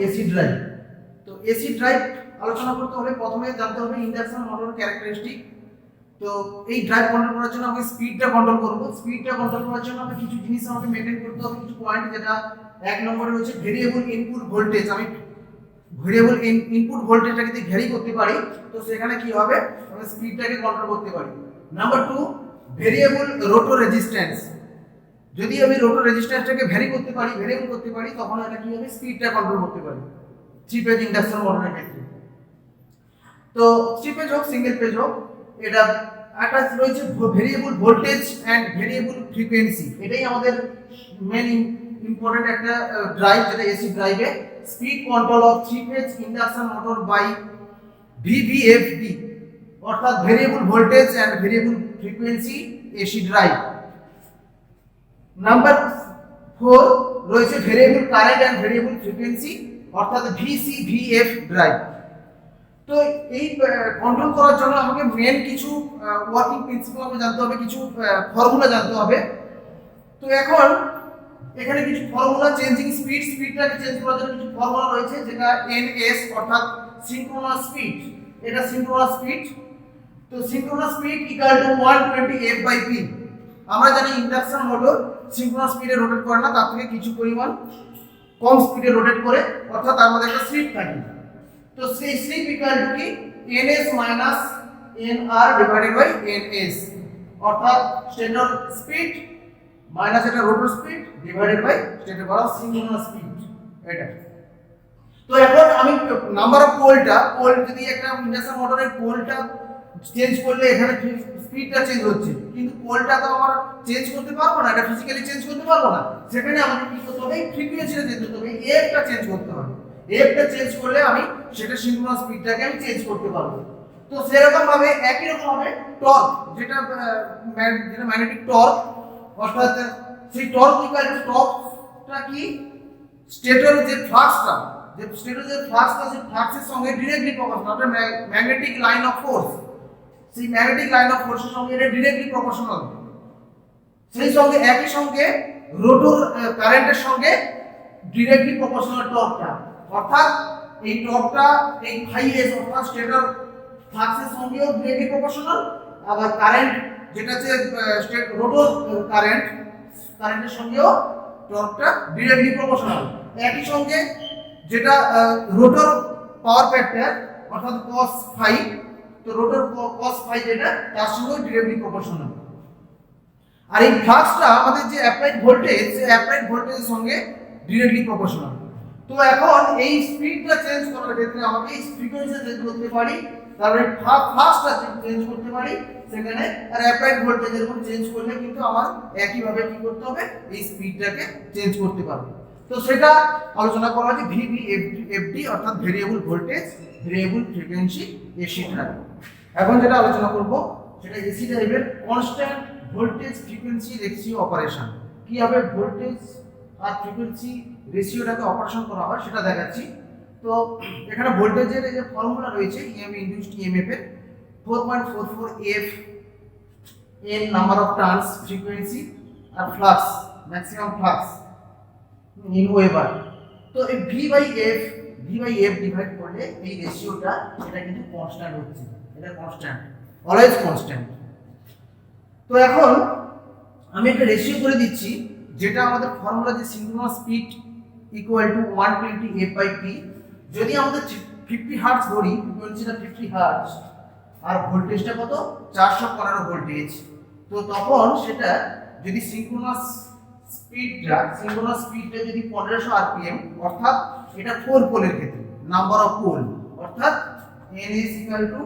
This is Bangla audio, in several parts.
AC drive. তো এসি ড্রাইভ আলোচনা করতে হলে প্রথমে জানতে হবে ইন্ডাকশন মোটরের ক্যারেক্টারিস্টিক। তো এই ড্রাইভ কন্ট্রোল করার জন্য আমাকে স্পিডটা কন্ট্রোল করব। স্পিডটা কন্ট্রোল করার জন্য আমাকে কিছু জিনিস আমাকে মেইনটেইন করতে হবে, কিছু পয়েন্ট, যেটা এক নম্বরে রয়েছে ভেরিয়েবল ইনপুট ভোল্টেজ। আমি ভেরিয়েবল ইনপুট ভোল্টেজটাকে যদি ভ্যারি করতে পারি তো সেখানে কি হবে, আমি স্পিডটাকে কন্ট্রোল করতে পারি। Number 2, variable rotor resistance. যদি আমি রোটর রেজিস্ট্যান্সটাকে ভ্যারি করতে পারি, ভেরিয়েবল করতে পারি, তখন এটা কি হবে, স্পিডটা কন্ট্রোল করতে পারি থ্রি পেজ ইন্ডাকশন মোটরের ক্ষেত্রে। তো থ্রি পেজ হোক সিঙ্গেল পেজ হোক, এটা একটা রয়েছে variable voltage and variable frequency. এটাই আমাদের মেন ইম্পর্টেন্ট একটা ড্রাইভ, যেটা এসি ড্রাইভে speed control of three phase induction motor by VVFD, অর্থাৎ variable voltage and variable frequency AC drive. Number 4 রয়েছে variable current and variable frequency, অর্থাৎ VCVF ড্রাইভ। তো এই কন্ট্রোল করার জন্য আমাকে মেন কিছু ওয়ার্কিং প্রিন্সিপাল আমাকে জানতে হবে, কিছু ফর্মুলা জানতে হবে। তো এখন এখানে কিছু ফর্মুলা, চেঞ্জিং স্পিডটাকে চেঞ্জ করার জন্য কিছু ফর্মুলা রয়েছে, যেটা NS অর্থাৎ সিনক্রোনাস স্পিড। এটা সিনক্রোনাস স্পিড। তো synchronous speed equal to 120F/p। আমরা জানি ইন্ডাকশন মোটর সিনক্রোনাস স্পিডে রোটেট করে না, তার থেকে কিছু পরিমাণ কম স্পিডে রোটেট করে, অর্থাৎ তার মধ্যে একটা স্লিপ থাকে। তো সেই স্লিপ ইকুয়াল টু কি, NS minus NR divided by NS, অর্থাৎ স্টেটর স্পিড মাইনাস এটা rotor speed divided by stator বলা সিনক্রোনাস স্পিড এটা। তো এখন আমি নাম্বার অফ পোল যদি একটা ইন্ডাকশন মোটরের পোলটা চেঞ্জ করলে এখানে স্পিডটা চেঞ্জ হচ্ছে, কিন্তু পোলটা তো আমার চেঞ্জ করতে পারবো না, এটা ফিজিক্যালি চেঞ্জ করতে পারবো না। সেখানে আমাকে কি করতে হবে, ফ্রিকোয়েন্সিটা চেঞ্জ করতে হবে, এফটা চেঞ্জ করতে হবে। এফটা চেঞ্জ করলে আমি সেটা সিনক্রোনাস স্পিডটাকে আমি চেঞ্জ করতে পারবো। তো সেরকম ভাবে একই রকম ভাবে টর্ক, যেটা ম্যাগনেটিক টর্ক, অর্থাৎ সেই টর্ক ইকুয়াল টু টর্কটা কি, স্টেটর যে ফ্লাক্সটা, সেই ফ্লাক্সের সঙ্গে directly proportional. Magnetic line of force, সেই ম্যাগনেটিক লাইন অফ ফোর্সের সঙ্গে এটা ডিরেক্টলি প্রপোর্শনাল। সেই সঙ্গে একই সঙ্গে রোটর কারেন্টের সঙ্গে ডিরেক্টলি প্রপোর্শনাল টর্কটা, অর্থাৎ এই টর্কটা এই ফাই এস অর্থাৎ স্টেটর ফ্লাক্সের সঙ্গেও ডিরেক্টলি প্রপোর্শনাল, আবার কারেন্ট যেটা হচ্ছে রোটর কারেন্টের সঙ্গেও টর্কটা ডিরেক্টলি প্রপোর্শনাল। একই সঙ্গে যেটা রোটর পাওয়ার ফ্যাক্টর অর্থাৎ cos phi, তো রোটর cos phi যেটা তার সঙ্গে ডিরেক্টলি প্রপোর্শনাল। আর এই ফ্লাক্সটা আমাদের যে অ্যাপ্লাইড ভোল্টেজ, সেই অ্যাপ্লাইড ভোল্টেজের সঙ্গে ডিরেক্টলি প্রপোর্শনাল। তো এখন এই স্পিডটা চেঞ্জ করার ক্ষেত্রে আমাকে এই ফ্রিকোয়েন্সি চেঞ্জ করতে পারি, তারপরে ফ্লাক্সটা চেঞ্জ করতে পারি সেখানে, আর অ্যাপ্লাইড ভোল্টেজ এরকম চেঞ্জ করলে কিন্তু আমার একই ভাবে কি করতে হবে, এই স্পিডটাকে চেঞ্জ করতে পারবো। তো সেটা আলোচনা করা হচ্ছে VVFD অর্থাৎ variable voltage variable frequency AC drive. এখন যেটা আলোচনা করব সেটা এসি ড্রাইভের constant voltage frequency ratio operation. কিভাবে ভোল্টেজ আর ফ্রিকোয়েন্সি রেশিওটাকে অপারেশন করা হয় সেটা দেখাচ্ছি। তো এখানে ভোল্টেজের এই যে ফর্মুলা রয়েছে, ইএমএ ইনডিউসড ইএমএফ এর 4.44 F n number of turns frequency আর flux maximum flux in weber. তো এই V/F ডিভাইড করলে এই রেশিওটা এটা কিন্তু কনস্ট্যান্ট হচ্ছে, এটা কনস্ট্যান্ট, অলওয়েজ কনস্ট্যান্ট। তো এখন আমি একটা রেশিও করে দিচ্ছি, যেটা আমাদের ফর্মুলা যে synchronous speed equal to 120F/p। যদি আমাদের 50 হার্টজ ধরি, ফ্রিকোয়েন্সিটা 50 হার্টজ আর ভোল্টেজটা কত, 415 ভোল্টেজ, তো তখন সেটা যদি সিনক্রোনাস স্পিডটা যদি 1500 rpm, অর্থাৎ এটা 4 পোলের ক্ষেত্রে নাম্বার অফ পোল, অর্থাৎ n is equal to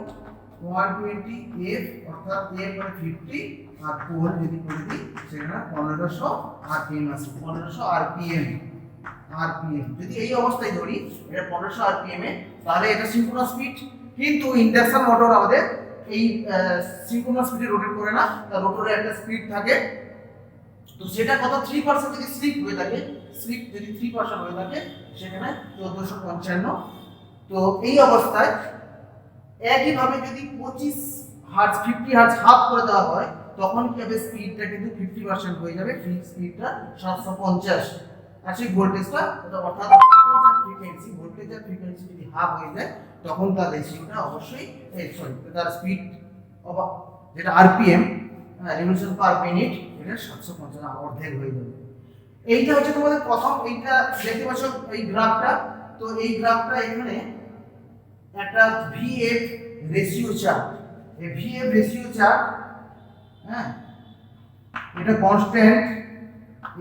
120F, অর্থাৎ F মানে 50 আর পোল যদি করে দিই সেখানে 1500 rpm আসে, 1500 rpm। যদি এই অবস্থায় ধরি এটা 1500 rpm এ, তাহলে এটা সিনক্রোনাস স্পিড। কিন্তু ইন্ডাকশন মোটর আমাদের এই সিনক্রোনাস স্পিডে রোটেট করে না, তার রোটরে একটা স্পিড থাকে। তো সেটা কত, 3% যদি স্লিপ হয়ে থাকে, স্লিপ যদি 3% হয়ে থাকে সেখানে 1455। তো এই অবস্থায় একই ভাবে যদি 25 হার্টজ 50 হার্টজ হাফ করে দেওয়া হয়, তখন কি হবে, স্পিডটা কিন্তু 50% হয়ে যাবে, ফিক্স স্পিডটা 750 আর সেই ভোল্টেজটা অর্থাৎ ফ্রিকোয়েন্সি, ভোল্টেজ আর ফ্রিকোয়েন্সি যদি হাফ হয়ে যায় তখন তার রেশিওটা অবশ্যই তার স্পিড যেটা আরপিএম রিভলিউশন পার মিনিট এটা 755 অর্ধেক হয়ে যাবে। এইটা হচ্ছে তোমাদের প্রথম, এইটা দেখতে পাচ্ছ এই গ্রাফটা। তো এই গ্রাফটা এখানে একটা ভিএফ রেশিও চার্ট, এই ভিএফ রেশিও চার্ট, হ্যাঁ এটা কনস্ট্যান্ট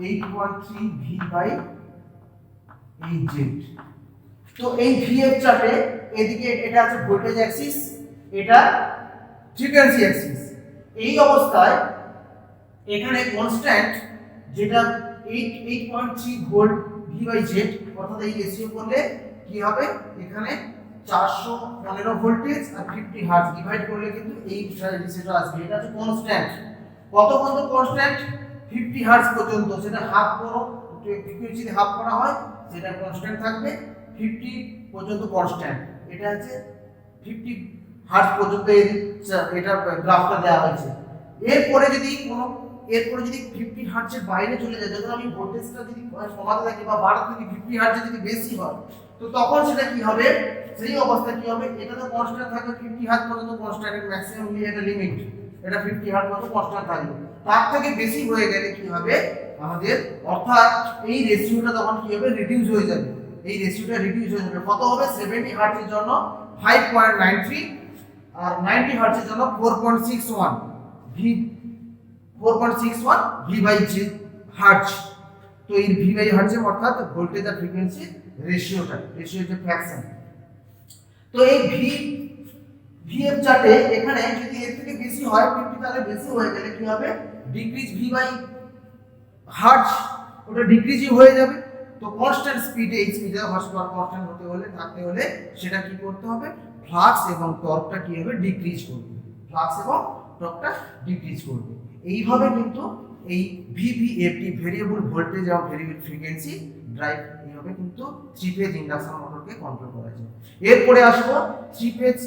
8.3 ভি বাই এই জেড। তো এই ভিএফ চার্টে এদিকে এটা আছে ভোল্টেজ অ্যাক্সিস, এটা ফ্রিকোয়েন্সি অ্যাক্সিস। এই অবস্থায় এখানে কনস্ট্যান্ট যেটা 8.3 ভোল্ট ভি বাই জেড, অর্থাৎ এই রেশিও করলে কি হবে, এখানে 415 ভোল্টেজ আর 50 হার্টজ ডিভাইড করলে কিন্তু এই রেশিওটা আসবে। এটা হচ্ছে কনস্ট্যান্ট। কত পর্যন্ত কনস্ট্যান্ট? 50 হার্টজ পর্যন্ত। সেটা হাফ করো, ফ্রিকোয়েন্সি হাফ করা হয় সেটা কনস্ট্যান্ট থাকবে, 50 পর্যন্ত কনস্ট্যান্ট। এটা হচ্ছে 50 হার্টজ পর্যন্ত এটা গ্রাফটা দেওয়া হয়েছে। এরপরে যদি 50 হার্টজের বাইরে চলে যায়, যখন আমি ভোল্টেজটা যদি কমাতে থাকি বা বাড়াতে থাকি 50 হার্টজে যদি বেশি হয়, তো তখন সেটা কি হবে, সেই অবস্থায় কি হবে, এটা তো কনস্ট্যান্ট থাকবে 50 হার্টজ পর্যন্ত কনস্ট্যান্ট, ম্যাক্সিমাম একটা লিমিট, এটা 50 হার্টজ পর্যন্ত কনস্ট্যান্ট থাকবে। তার থেকে বেশি হয়ে গেলে কি হবে আমাদের, অর্থাৎ এই রেশিওটা তখন কি হবে, রিডিউস হয়ে যাবে। এই রেশিওটা রিডিউস হয়ে যাবে। কত হবে? 70 হার্টজের জন্য 5.93 আর 90 হার্টজের জন্য 4.61 V, 4.61 V by G hertz. তো এই ভি বাই হার্টজ অর্থাৎ ভোল্টেজ আর ফ্রিকোয়েন্সি রেশিও যে ফ্র্যাকশন। তো এই ভিএফ চার্টে এখানে যদি এর থেকে বেশি হয় 50, তাহলে বেশি হয়ে গেলে কি হবে, ডিক্রিজ ভি বাই হার্টজ, ওটা ডিক্রিজই হয়ে যাবে। তো কনস্ট্যান্ট স্পিডে, এই স্পিডে হর্স পাওয়ার কনস্ট্যান্ট হতে হলে, থাকতে হলে সেটা কি করতে হবে, ফ্লাক্স এবং টর্কটা কি হবে, ডিক্রিজ করবে। ফ্লাক্স এবং টর্কটা ডিক্রিজ করবে। এইভাবে কিন্তু এই ভিভিএফটি, ভেরিয়েবল ভোল্টেজ এবং ভেরিয়েবল ফ্রিকোয়েন্সি ড্রাইভ, এইভাবে কিন্তু 3 ফেজ ইন্ডাকশন মোটরকে কন্ট্রোল করা যায়। এরপরে আসবো 3 ফেজ,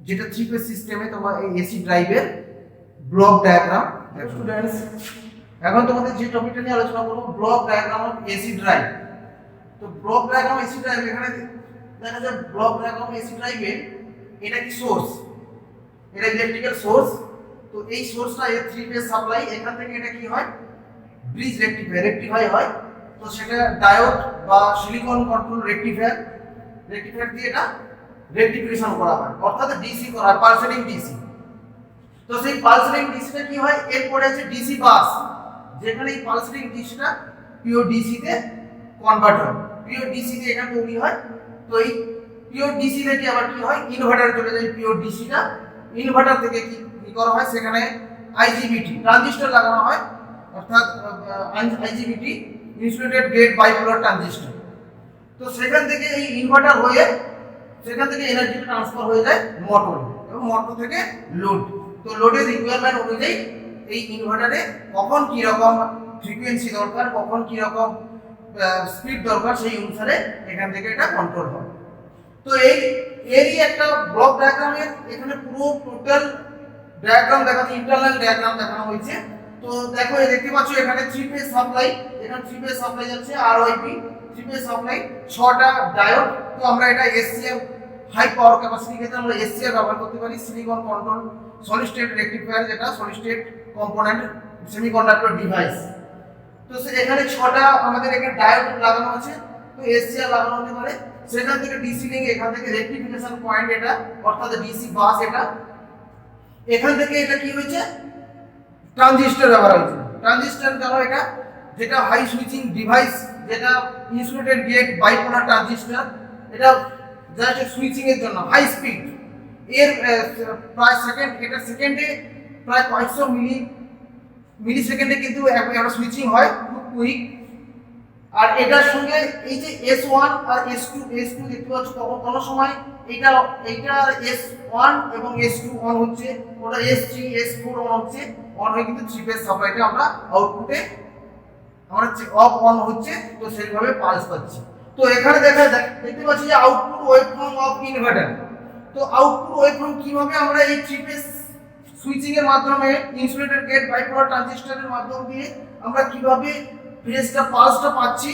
যেটা 3 ফেজ সিস্টেমে তোমার এই এসি ড্রাইভের ব্লক ডায়াগ্রাম। স্টুডেন্টস, এখন তোমাদের যে টপিকটা নিয়ে আলোচনা করব, block diagram of AC drive. তো ব্লক ডায়াগ্রাম এসি ড্রাইভ, এখানে দেখা যায় ব্লক ডায়াগ্রাম এসি ড্রাইভের এটা কি সোর্স, এটা ইলেকট্রিক্যাল সোর্স। তো এই সোর্সটা এর 3 ফেজ সাপ্লাই, এখান থেকে এটা কি হয়, ব্রিজ রেকটিফাই হয়। তো সেটা ডায়োড বা সিলিকন কন্ট্রোল রেকটিফায়ার দিয়ে এটা রেকটিফিকেশন করা হয়, অর্থাৎ ডিসি করা হয়, পালসেটিং ডিসি। তো সেই পালসেটিং ডিসিটা কি হয়, এরপরে আছে ডিসি বাস, যেখানে এই পালসেটিং ডিসিটা পিওর ডিসি তে কনভার্ট হয়, পিওর ডিসি তে এখানে তৈরি হয়। তো এই পিওর ডিসি থেকে আবার কি হয়, ইনভার্টারে চলে যায় পিওর ডিসিটা। ইনভার্টার থেকে কি করা হয়, সেখানে আইজিবিটি ট্রানজিস্টর লাগানো হয়, অর্থাৎ IGBT insulated gate bipolar transistor. তো সেখান থেকে এই ইনভার্টার হয়ে, সেখান থেকে এনার্জি ট্রান্সফার হয়ে যায় মোটর, এবং মোটর থেকে লোড। তো লোডের রিকোয়ারমেন্ট অনুযায়ী এই ইনভার্টারে কখন কি রকম ফ্রিকোয়েন্সি দরকার, কখন কি রকম স্পিড দরকার, সেই অনুসারে এখান থেকে এটা কন্ট্রোল হয়। তো এরই একটা ব্লক ডায়াগ্রামের এখানে পুরো টোটাল ডায়াগ্রাম দেখাচ্ছে, ইন্টারনাল ডায়াগ্রাম দেখানো হয়েছে। তো দেখো, দেখতে পাচ্ছ এখানে 3 ফেজ সাপ্লাই, এখানে 3 ফেজ সাপ্লাই যাচ্ছে আরওআইপি 3 ফেজ সাপ্লাই, 6টা ডায়োড। তো আমরা এটা এসসিআর হাই পাওয়ার ক্যাপাসিটি ক্ষেত্রে আমরা এসসিআর ব্যবহার করতে পারি, silicon control solid state rectifier, যেটা solid state component semiconductor device. তো এখানে 6টা আমাদের এখানে ডায়োড লাগানো আছে, তো এসসিআর লাগানো হতে পারে। সেখান থেকে ডিসি লিংক, এখান থেকে রেকটিফিকেশন পয়েন্ট এটা, অর্থাৎ ডিসি বাস এটা। এখান থেকে এটা কি হয়েছে, ট্রানজিস্টর ব্যবহার হয়েছে। ট্রানজিস্টর কেন, এটা যেটা হাই সুইচিং ডিভাইস, যেটা ইনসুলেটেড গেট বাইপোলার ট্রানজিস্টর, এটা জাস্ট সুইচিং এর জন্য হাই স্পিড, এর প্রায় এটা সেকেন্ডে প্রায় কয়েকশো মিলি সেকেন্ডে কিন্তু একটা সুইচিং হয়, খুব কুইক। আর এটার সঙ্গে এই যে S1 আর S2 দেখতে পাচ্ছ, কোনো সময় এইটার S1 এবং S2 অন হচ্ছে, ওটা S3 S4 অন হচ্ছে, অন হয়ে কিন্তু 3 ফেজ সাপ্লাইটা আমরা আউটপুটে আমরা অফ অন হচ্ছে, তো সেইভাবে পালস পাচ্ছি। তো এখানে দেখতে পাচ্ছি যে আউটপুট ওয়েভফর্ম অফ ইনভার্টার। তো আউটপুট ওয়েভফর্ম কিভাবে আমরা এই 3 ফেজ সুইচিং এর মাধ্যমে, ইনসুলেটেড গেট বাইপোলার ট্রানজিস্টরের মাধ্যম দিয়ে আমরা কিভাবে ফেজটা পালসটা পাচ্ছি,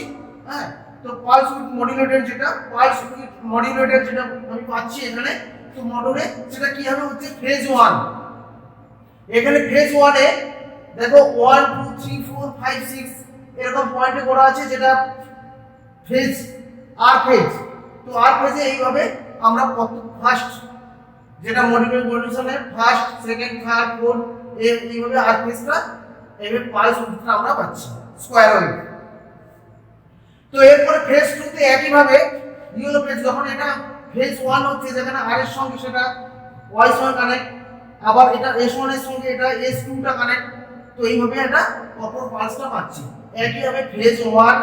হ্যাঁ, তো পালস উইথ মডুলেটর যেটা আমি পাচ্ছি এখানে, তো মোটরে সেটা কি হবে হচ্ছে ফেজ 1। এখানে ফেজ 1 এ দেখো 1 2 3 4 5 6 এরকম পয়েন্টে করা আছে, যেটা ফেজ আর ফেজ। তো আর ফেজে এইভাবে আমরা ফার্স্ট যেটা মডিউলেশনে ফার্স্ট সেকেন্ড থার্ড ফোর্থ এইভাবে আর ফেজটা এইভাবে পালস উইথটা আমরা পাচ্ছি স্কয়ার ওয়েভ। তো এরপরে ফেজ 2 তে একই ভাবে ইয়েলো ফেজ, যখন এটা ফেজ 1 হচ্ছে যেখানে আর এর সঙ্গে সেটা ওয়াই সঙ্গে কানেক্ট, আবার এটা S1 এর সঙ্গে এটা S2 টা কানেক্ট। তো এইভাবে এটা অপর পালসটা পাচ্ছি। একই ভাবে ফেজ 1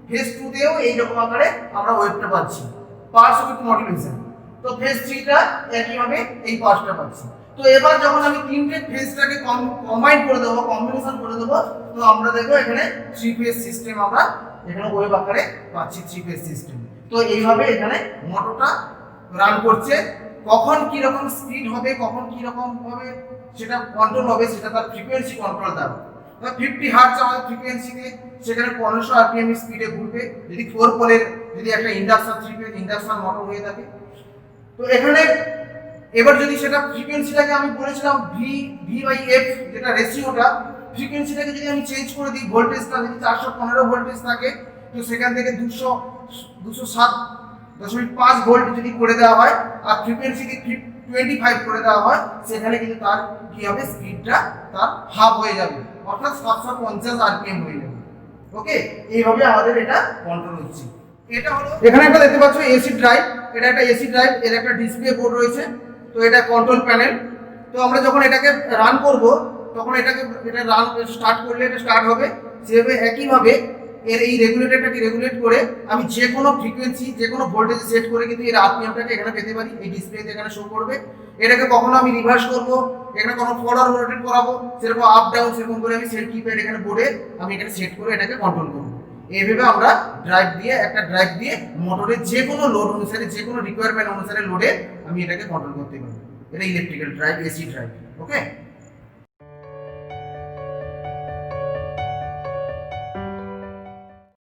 ফেজ 2 তেও এই রকম আকারে আমরা ওয়েভটা পাচ্ছি পালস উইথ মডুলেশন। তো ফেজ 3 টা একই ভাবে এই পালসটা পাচ্ছি। তো এবার যখন আমি তিনটে ফেজটাকে কম্বাইন করে দেবো, কম্বিনেশন করে দেবো, তো আমরা দেখবো এখানে 3 ফেজ সিস্টেম আমরা এখানে ওয়েভ আকারে পাচ্ছি 3 ফেজ সিস্টেম। তো এইভাবে এখানে মোটরটা রান করছে। কখন কি রকম স্পিড হবে, কখন কি রকম ভাবে সেটা কন্ট্রোল হবে, সেটা তার ফ্রিকোয়েন্সি কন্ট্রোল দেবে। 50 হার্টজ আমাদের ফ্রিকোয়েন্সিতে সেখানে 1500 আরপিএম স্পিডে ঘুরবে, যদি 4 পোলের যদি একটা ইন্ডাকশন 3 ফেজ ইন্ডাকশন মোটর হয়ে থাকে। তো এখানে এবার যদি সেটা ফ্রিকোয়েন্সিটাকে আমি বলেছিলাম V/F যেটা রেশিওটা, ফ্রিকোয়েন্সিটাকে যদি আমি চেঞ্জ করে দিই, ভোল্টেজটা যদি 415 ভোল্টেজ থাকে, তো সেখান থেকে 207.5 ভোল্ট যদি করে দেওয়া হয় আর ফ্রিকোয়েন্সিকে 25 করে দেওয়া হয়, সেখানে কিন্তু তার কি হবে, স্পিডটা তার হাফ হয়ে যাবে, অর্থাৎ 750 আরপিএম হয়ে যাবে। ওকে, এইভাবে আমাদের এটা কন্ট্রোল হচ্ছে। এটা হলো এখানে একটা দেখতে পাচ্ছ এসি ড্রাইভ, এটা একটা এসি ড্রাইভ, এর একটা ডিসপ্লে বোর্ড রয়েছে। তো এটা কন্ট্রোল প্যানেল। তো আমরা যখন এটাকে রান করব তখন এটা রান স্টার্ট করলে এটা স্টার্ট হবে। সেভাবে একইভাবে এর এই রেগুলেটরটাকে রেগুলেট করে আমি যে কোনো ফ্রিকোয়েন্সি যে কোনো ভোল্টেজ সেট করে কিন্তু এর আরপিএমটাকে এখানে পেতে পারি, এই ডিসপ্লেতে এখানে শো করবে। এটাকে কখনো আমি রিভার্স করব, এখানে কোনো ফরওয়ার্ড রোটেট করাবো, সেরকম আপ ডাউন সেরকম করে আমি সেট কিপ্যাড এখানে বোর্ডে আমি এখানে সেট করে এটাকে কন্ট্রোল করব। এইভাবে আমরা একটা ড্রাইভ দিয়ে মোটরের যে কোনো লোড অনুসারে, যে কোনো রিকোয়ারমেন্ট অনুসারে লোডে আমি এটাকে কন্ট্রোল করতে পারবো। এটা ইলেকট্রিক্যাল ড্রাইভ, এসি ড্রাইভ। ওকে।